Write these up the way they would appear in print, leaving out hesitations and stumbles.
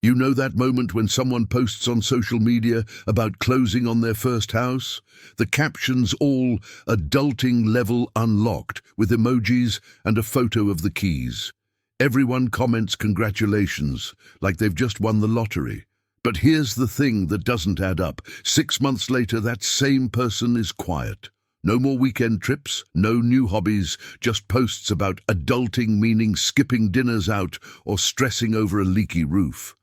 You know that moment when someone posts on social media about closing on their first house? The captions all adulting level unlocked with emojis and a photo of the keys. Everyone comments congratulations, like they've just won the lottery. But here's the thing that doesn't add up. 6 months later, that same person is quiet. No more weekend trips, no new hobbies, just posts about adulting, meaning skipping dinners out or stressing over a leaky roof.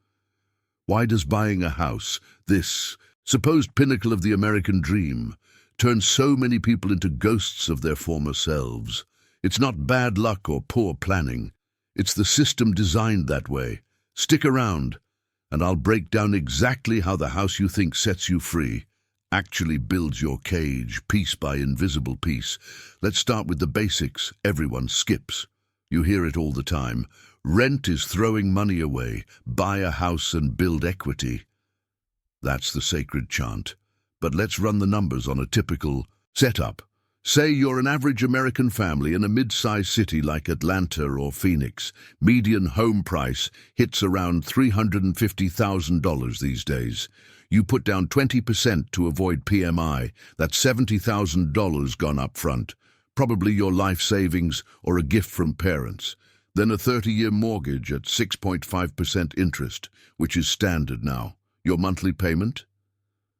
Why does buying a house, this supposed pinnacle of the American dream, turn so many people into ghosts of their former selves? It's not bad luck or poor planning. It's the system designed that way. Stick around, and I'll break down exactly how the house you think sets you free actually builds your cage, piece by invisible piece. Let's start with the basics everyone skips. You hear it all the time. Rent is throwing money away. Buy a house and build equity. That's the sacred chant. But let's run the numbers on a typical setup. Say you're an average American family in a mid-sized city like Atlanta or Phoenix. Median home price hits around $350,000 these days. You put down 20% to avoid PMI. That's $70,000 gone up front. Probably your life savings or a gift from parents. Then a 30-year mortgage at 6.5% interest, which is standard now. Your monthly payment?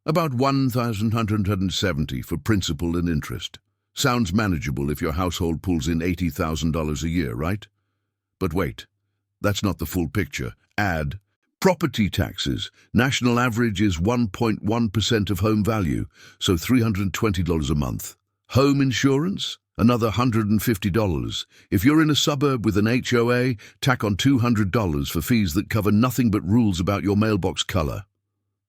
About $1,170 for principal and interest. Sounds manageable if your household pulls in $80,000 a year, right? But wait, that's not the full picture. Add property taxes. National average is 1.1% of home value, so $320 a month. Home insurance? Another $150. If you're in a suburb with an HOA, tack on $200 for fees that cover nothing but rules about your mailbox color.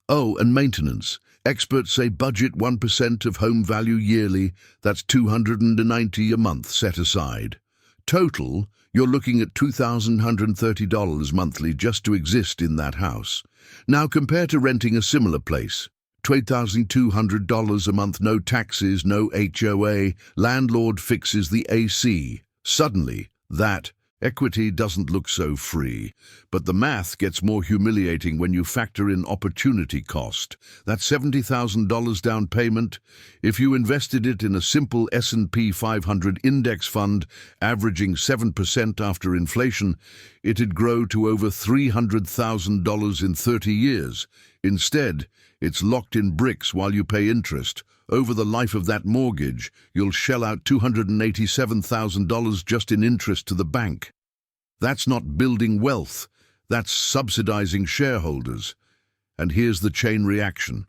Oh, and maintenance. Experts say budget 1% of home value yearly. That's $290 a month set aside. Total, you're looking at $2,130 monthly just to exist in that house. Now compare to renting a similar place. $12,200 a month, no taxes, no HOA, landlord fixes the AC. Suddenly, that equity doesn't look so free. But the math gets more humiliating when you factor in opportunity cost. That $70,000 down payment, if you invested it in a simple S&P 500 index fund, averaging 7% after inflation, it'd grow to over $300,000 in 30 years. Instead, it's locked in bricks while you pay interest. Over the life of that mortgage, you'll shell out $287,000 just in interest to the bank. That's not building wealth, that's subsidizing shareholders. And here's the chain reaction.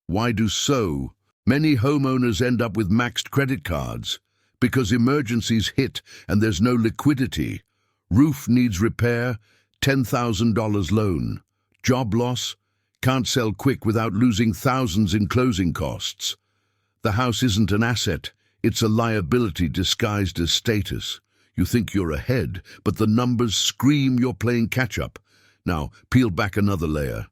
Why do so many homeowners end up with maxed credit cards? Because emergencies hit and there's no liquidity. Roof needs repair, $10,000 loan. Job loss, can't sell quick without losing thousands in closing costs. The house isn't an asset, it's a liability disguised as status. You think you're ahead, but the numbers scream you're playing catch-up. Now, peel back another layer.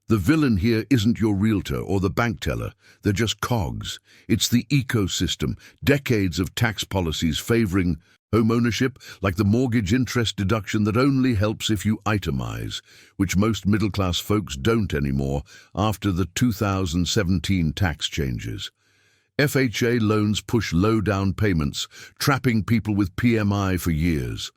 The villain here isn't your realtor or the bank teller. They're just cogs. It's the ecosystem, decades of tax policies favoring home ownership, like the mortgage interest deduction that only helps if you itemize, which most middle-class folks don't anymore after the 2017 tax changes. FHA loans push low down payments, trapping people with PMI for years.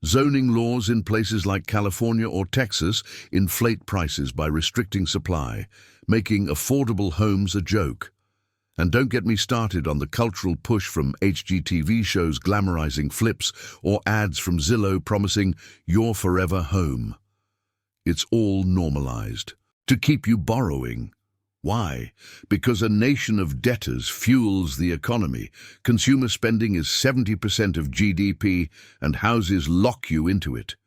Zoning laws in places like California or Texas inflate prices by restricting supply, making affordable homes a joke. And don't get me started on the cultural push from HGTV shows glamorizing flips or ads from Zillow promising your forever home. It's all normalized to keep you borrowing. Why? Because a nation of debtors fuels the economy. Consumer spending is 70% of GDP, and houses lock you into it.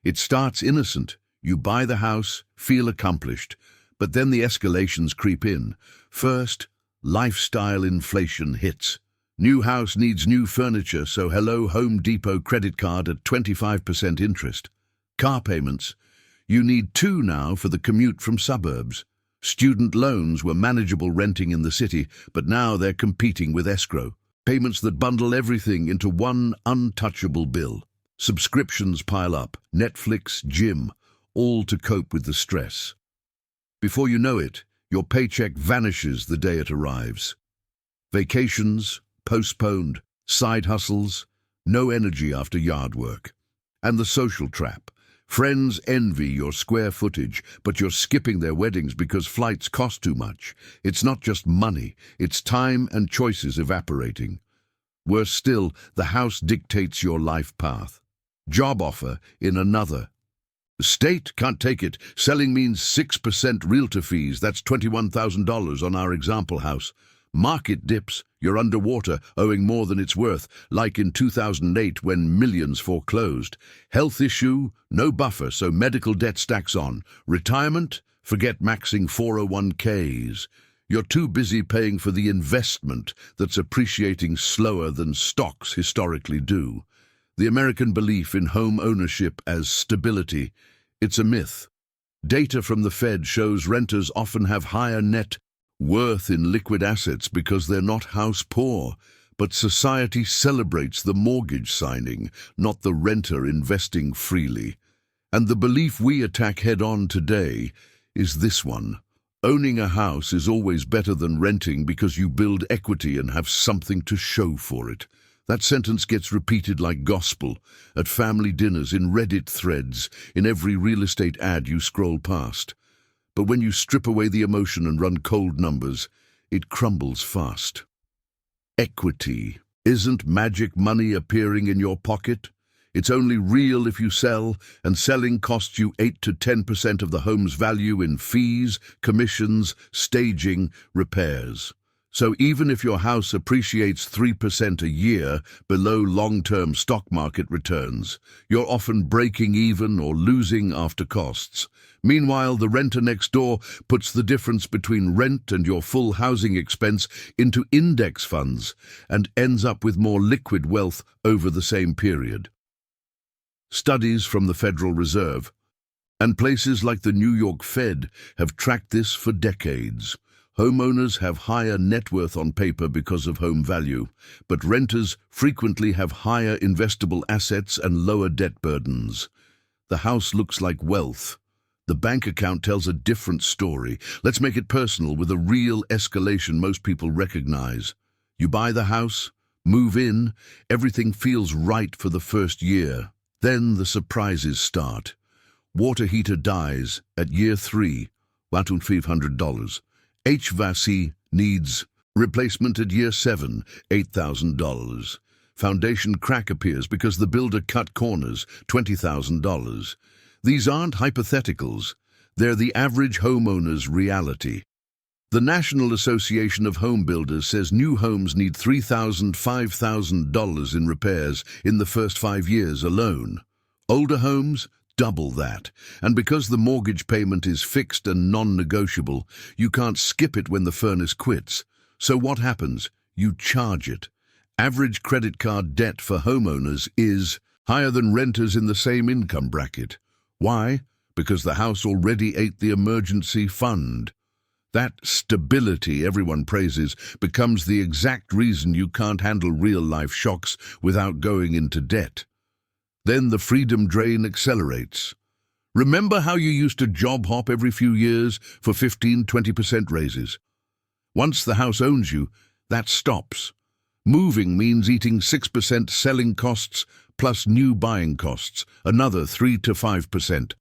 It starts innocent. You buy the house, feel accomplished, but then the escalations creep in. First, lifestyle inflation hits. New house needs new furniture, so hello Home Depot credit card at 25% interest. Car payments. You need two now for the commute from suburbs. Student loans were manageable renting in the city, but now they're competing with escrow. Payments that bundle everything into one untouchable bill. Subscriptions pile up. Netflix, gym, all to cope with the stress. Before you know it, your paycheck vanishes the day it arrives. Vacations, postponed, side hustles, no energy after yard work. And the social trap. Friends envy your square footage, but you're skipping their weddings because flights cost too much. It's not just money, it's time and choices evaporating. Worse still, the house dictates your life path. Job offer in another. The state can't take it. Selling means 6% realtor fees. That's $21,000 on our example house. Market dips, you're underwater, owing more than it's worth, like in 2008 when millions foreclosed. Health issue, no buffer, so medical debt stacks on. Retirement, forget maxing 401ks. You're too busy paying for the investment that's appreciating slower than stocks historically do. The American belief in home ownership as stability, it's a myth. Data from the Fed shows renters often have higher net worth in liquid assets because they're not house poor, but society celebrates the mortgage signing, not the renter investing freely. And the belief we attack head-on today is this one. Owning a house is always better than renting because you build equity and have something to show for it. That sentence gets repeated like gospel, at family dinners, in Reddit threads, in every real estate ad you scroll past. But when you strip away the emotion and run cold numbers, it crumbles fast. Equity isn't magic money appearing in your pocket. It's only real if you sell, and selling costs you 8 to 10% of the home's value in fees, commissions, staging, repairs. So even if your house appreciates 3% a year below long-term stock market returns, you're often breaking even or losing after costs. Meanwhile, the renter next door puts the difference between rent and your full housing expense into index funds and ends up with more liquid wealth over the same period. Studies from the Federal Reserve and places like the New York Fed have tracked this for decades. Homeowners have higher net worth on paper because of home value, but renters frequently have higher investable assets and lower debt burdens. The house looks like wealth. The bank account tells a different story. Let's make it personal with a real escalation most people recognize. You buy the house, move in, everything feels right for the first year. Then the surprises start. Water heater dies at year 3, $1,500. HVAC needs replacement at year 7, $8,000. Foundation crack appears because the builder cut corners, $20,000. These aren't hypotheticals. They're the average homeowner's reality. The National Association of Home Builders says new homes need $3,000, $5,000 in repairs in the first 5 years alone. Older homes, double that. And because the mortgage payment is fixed and non-negotiable, you can't skip it when the furnace quits. So what happens? You charge it. Average credit card debt for homeowners is higher than renters in the same income bracket. Why? Because the house already ate the emergency fund. That stability everyone praises becomes the exact reason you can't handle real-life shocks without going into debt. Then the freedom drain accelerates. Remember how you used to job hop every few years for 15–20% raises? Once the house owns you, that stops. Moving means eating 6% selling costs plus new buying costs, another 3 to 5%.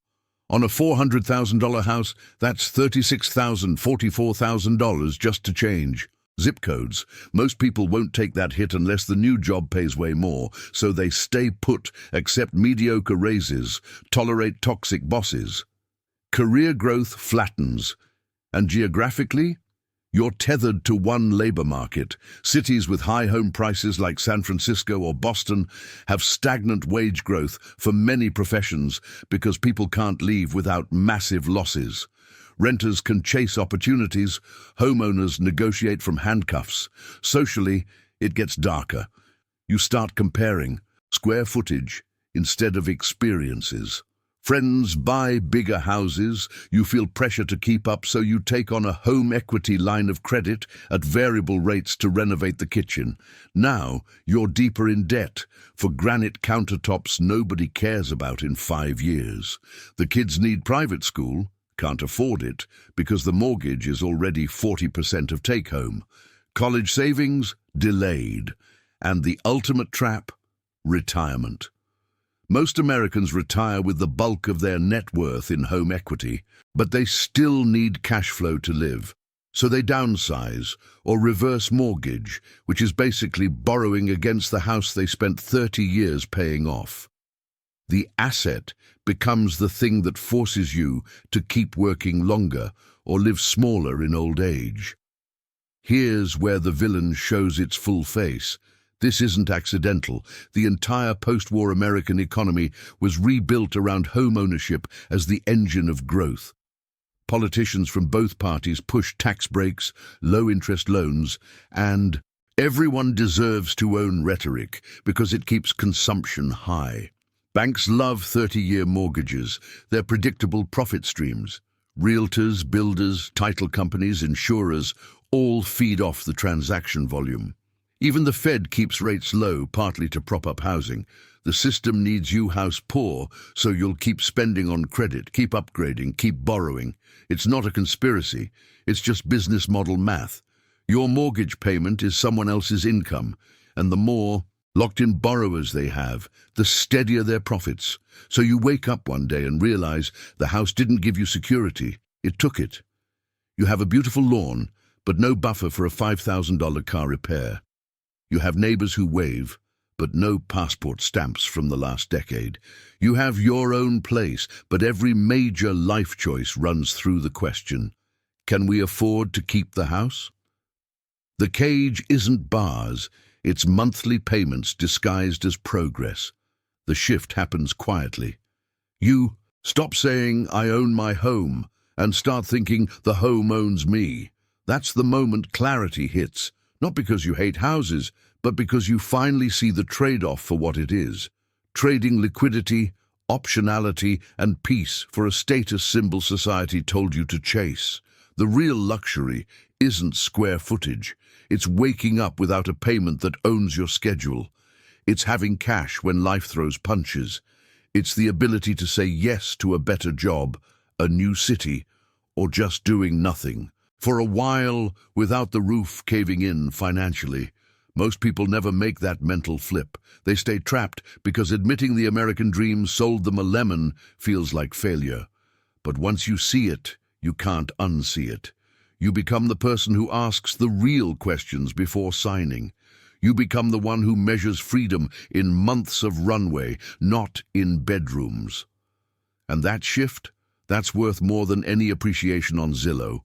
On a $400,000 house, that's $36,000, $44,000 just to change. Zip codes. Most people won't take that hit unless the new job pays way more, so they stay put, accept mediocre raises, tolerate toxic bosses. Career growth flattens, and geographically, you're tethered to one labor market. Cities with high home prices like San Francisco or Boston have stagnant wage growth for many professions because people can't leave without massive losses. Renters can chase opportunities, homeowners negotiate from handcuffs. Socially, it gets darker. You start comparing square footage instead of experiences. Friends buy bigger houses, you feel pressure to keep up, so you take on a home equity line of credit at variable rates to renovate the kitchen. Now you're deeper in debt for granite countertops nobody cares about in 5 years. The kids need private school, can't afford it because the mortgage is already 40% of take-home. College savings, delayed. And the ultimate trap, retirement. Most Americans retire with the bulk of their net worth in home equity, but they still need cash flow to live. So they downsize or reverse mortgage, which is basically borrowing against the house they spent 30 years paying off. The asset becomes the thing that forces you to keep working longer or live smaller in old age. Here's where the villain shows its full face. This isn't accidental. The entire post-war American economy was rebuilt around home ownership as the engine of growth. Politicians from both parties pushed tax breaks, low-interest loans, and everyone deserves to own rhetoric because it keeps consumption high. Banks love 30-year mortgages. They're predictable profit streams. Realtors, builders, title companies, insurers all feed off the transaction volume. Even the Fed keeps rates low, partly to prop up housing. The system needs you house poor, so you'll keep spending on credit, keep upgrading, keep borrowing. It's not a conspiracy, it's just business model math. Your mortgage payment is someone else's income, and the more locked-in borrowers they have, the steadier their profits. So you wake up one day and realize the house didn't give you security, it took it. You have a beautiful lawn, but no buffer for a $5,000 car repair. You have neighbors who wave, but no passport stamps from the last decade. You have your own place, but every major life choice runs through the question, can we afford to keep the house? The cage isn't bars, it's monthly payments disguised as progress. The shift happens quietly. You stop saying, I own my home, and start thinking, the home owns me. That's the moment clarity hits. Not because you hate houses, but because you finally see the trade-off for what it is. Trading liquidity, optionality, and peace for a status symbol society told you to chase. The real luxury isn't square footage. It's waking up without a payment that owns your schedule. It's having cash when life throws punches. It's the ability to say yes to a better job, a new city, or just doing nothing. For a while, without the roof caving in financially. Most people never make that mental flip. They stay trapped because admitting the American dream sold them a lemon feels like failure. But once you see it, you can't unsee it. You become the person who asks the real questions before signing. You become the one who measures freedom in months of runway, not in bedrooms. And that shift, that's worth more than any appreciation on Zillow.